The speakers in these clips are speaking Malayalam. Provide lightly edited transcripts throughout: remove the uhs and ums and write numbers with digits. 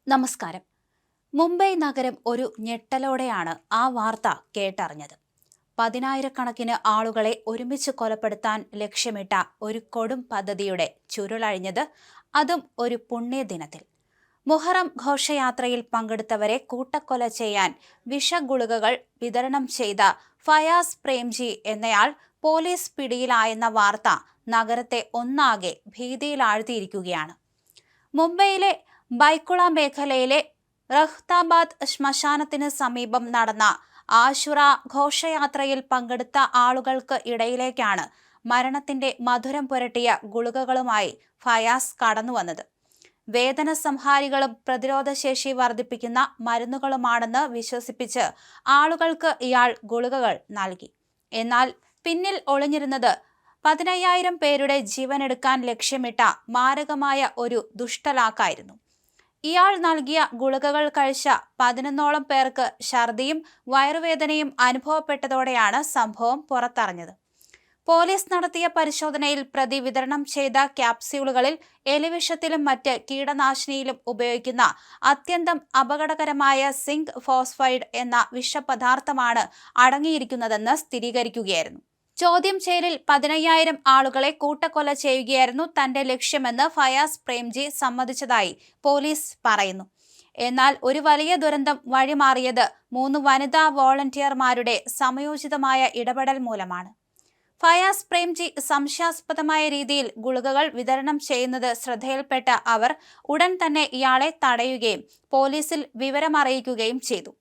നമസ്കാരം. മുംബൈ നഗരം ഒരു ഞെട്ടലോടെയാണ് ആ വാർത്ത കേട്ടറിഞ്ഞത്. പതിനായിരക്കണക്കിന് ആളുകളെ ഒരുമിച്ച് കൊലപ്പെടുത്താൻ ലക്ഷ്യമിട്ട ഒരു കൊടും പദ്ധതിയുടെ ചുരുളഴിഞ്ഞത്, അതും ഒരു പുണ്യദിനത്തിൽ. മുഹറം ഘോഷയാത്രയിൽ പങ്കെടുത്തവരെ കൂട്ടക്കൊല ചെയ്യാൻ വിഷഗുളികകൾ വിതരണം ചെയ്ത ഫയാസ് പ്രേംജി എന്നയാൾ പോലീസ് പിടിയിലായെന്ന വാർത്ത നഗരത്തെ ഒന്നാകെ ഭീതിയിലാഴ്ത്തിയിരിക്കുകയാണ്. മുംബൈയിലെ ബൈക്കുള മേഖലയിലെ റഹ്താബാദ് ശ്മശാനത്തിന് സമീപം നടന്ന ആശുറ ഘോഷയാത്രയിൽ പങ്കെടുത്ത ആളുകൾക്ക് ഇടയിലേക്കാണ് മരണത്തിന്റെ മധുരം പുരട്ടിയ ഗുളികകളുമായി ഫയാസ് കടന്നുവന്നത്. വേദന സംഹാരികളും പ്രതിരോധശേഷി വർദ്ധിപ്പിക്കുന്ന മരുന്നുകളുമാണെന്ന് വിശ്വസിപ്പിച്ച് ആളുകൾക്ക് ഇയാൾ ഗുളികകൾ നൽകി. എന്നാൽ പിന്നിൽ ഒളിഞ്ഞിരുന്നത് 15,000 പേരുടെ ജീവനെടുക്കാൻ ലക്ഷ്യമിട്ട മാരകമായ ഒരു ദുഷ്ടലാക്കായിരുന്നു. ഇയാൾ നൽകിയ ഗുളികകൾ കഴിച്ച 11ഓളം പേർക്ക് ഛർദിയും വയറുവേദനയും അനുഭവപ്പെട്ടതോടെയാണ് സംഭവം പുറത്തറിഞ്ഞത്. പോലീസ് നടത്തിയ പരിശോധനയിൽ പ്രതി വിതരണം ചെയ്ത ക്യാപ്സ്യൂളുകളിൽ എലിവിഷത്തിലും മറ്റ് കീടനാശിനിയിലും ഉപയോഗിക്കുന്ന അത്യന്തം അപകടകരമായ സിങ്ക് ഫോസ്ഫൈഡ് എന്ന വിഷപദാർത്ഥമാണ് അടങ്ങിയിരിക്കുന്നതെന്ന് സ്ഥിരീകരിക്കുകയായിരുന്നു. ചോദ്യം ചെയ്യലിൽ 15,000 ആളുകളെ കൂട്ടക്കൊല ചെയ്യുകയായിരുന്നു തന്റെ ലക്ഷ്യമെന്ന് ഫയാസ് പ്രേംജി സമ്മതിച്ചതായി പോലീസ് പറയുന്നു. എന്നാൽ ഒരു വലിയ ദുരന്തം വഴിമാറിയത് 3 വനിതാ വോളണ്ടിയർമാരുടെ സമയോചിതമായ ഇടപെടൽ മൂലമാണ്. ഫയാസ് പ്രേംജി സംശയാസ്പദമായ രീതിയിൽ ഗുളികകൾ വിതരണം ചെയ്യുന്നത് ശ്രദ്ധയിൽപ്പെട്ട അവർ ഉടൻ തന്നെ ഇയാളെ തടയുകയും പോലീസിൽ വിവരമറിയിക്കുകയും ചെയ്തു.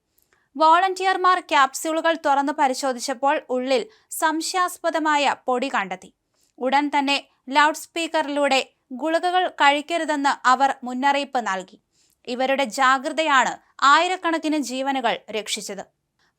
വോളണ്ടിയർമാർ ക്യാപ്സ്യൂളുകൾ തുറന്നു പരിശോധിച്ചപ്പോൾ ഉള്ളിൽ സംശയാസ്പദമായ പൊടി കണ്ടെത്തി. ഉടൻ തന്നെ ലൗഡ് സ്പീക്കറിലൂടെ ഗുളികകൾ കഴിക്കരുതെന്ന് അവർ മുന്നറിയിപ്പ് നൽകി. ഇവരുടെ ജാഗ്രതയാണ് ആയിരക്കണക്കിന് ജീവനുകൾ രക്ഷിച്ചത്.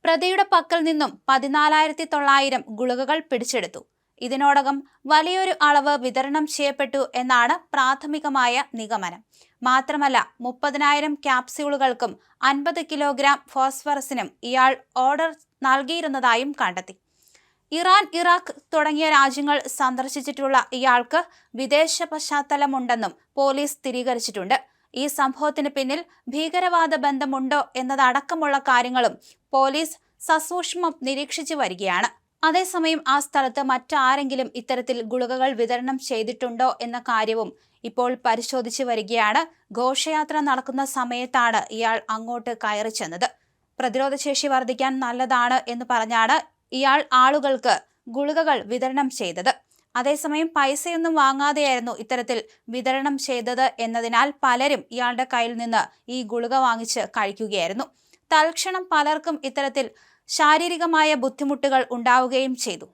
പ്രതിയുടെ പക്കൽ നിന്നും 14,900 ഗുളികകൾ പിടിച്ചെടുത്തു. ഇതിനോടകം വലിയൊരു അളവ് വിതരണം ചെയ്യപ്പെട്ടു എന്നാണ് പ്രാഥമികമായ നിഗമനം. മാത്രമല്ല 30,000 ക്യാപ്സ്യൂളുകൾക്കും 50 കിലോഗ്രാം ഫോസ്ഫറസിനും ഇയാൾ ഓർഡർ നൽകിയിരുന്നതായും കണ്ടെത്തി. ഇറാൻ, ഇറാഖ് തുടങ്ങിയ രാജ്യങ്ങൾ സന്ദർശിച്ചിട്ടുള്ള ഇയാൾക്ക് വിദേശ പശ്ചാത്തലമുണ്ടെന്നും പോലീസ് സ്ഥിരീകരിച്ചിട്ടുണ്ട്. ഈ സംഭവത്തിന് പിന്നിൽ ഭീകരവാദ ബന്ധമുണ്ടോ എന്നതടക്കമുള്ള കാര്യങ്ങളും പോലീസ് സസൂക്ഷ്മം നിരീക്ഷിച്ചു വരികയാണ്. അതേസമയം ആ സ്ഥലത്ത് മറ്റാരെങ്കിലും ഇത്തരത്തിൽ ഗുളികകൾ വിതരണം ചെയ്തിട്ടുണ്ടോ എന്ന കാര്യവും ഇപ്പോൾ പരിശോധിച്ചു വരികയാണ്. ഘോഷയാത്ര നടക്കുന്ന സമയത്താണ് ഇയാൾ അങ്ങോട്ട് കയറി ചെന്നത്. പ്രതിരോധശേഷി വർദ്ധിക്കാൻ നല്ലതാണ് എന്ന് പറഞ്ഞാണ് ഇയാൾ ആളുകൾക്ക് ഗുളികകൾ വിതരണം ചെയ്തത്. അതേസമയം പൈസയൊന്നും വാങ്ങാതെയായിരുന്നു ഇത്തരത്തിൽ വിതരണം ചെയ്തത് എന്നതിനാൽ പലരും ഇയാളുടെ കയ്യിൽ നിന്ന് ഈ ഗുളിക വാങ്ങിച്ച് കഴിക്കുകയായിരുന്നു. തൽക്ഷണം പലർക്കും ഇത്തരത്തിൽ ശാരീരികമായ ബുദ്ധിമുട്ടുകൾ ഉണ്ടാവുകയും ചെയ്തു.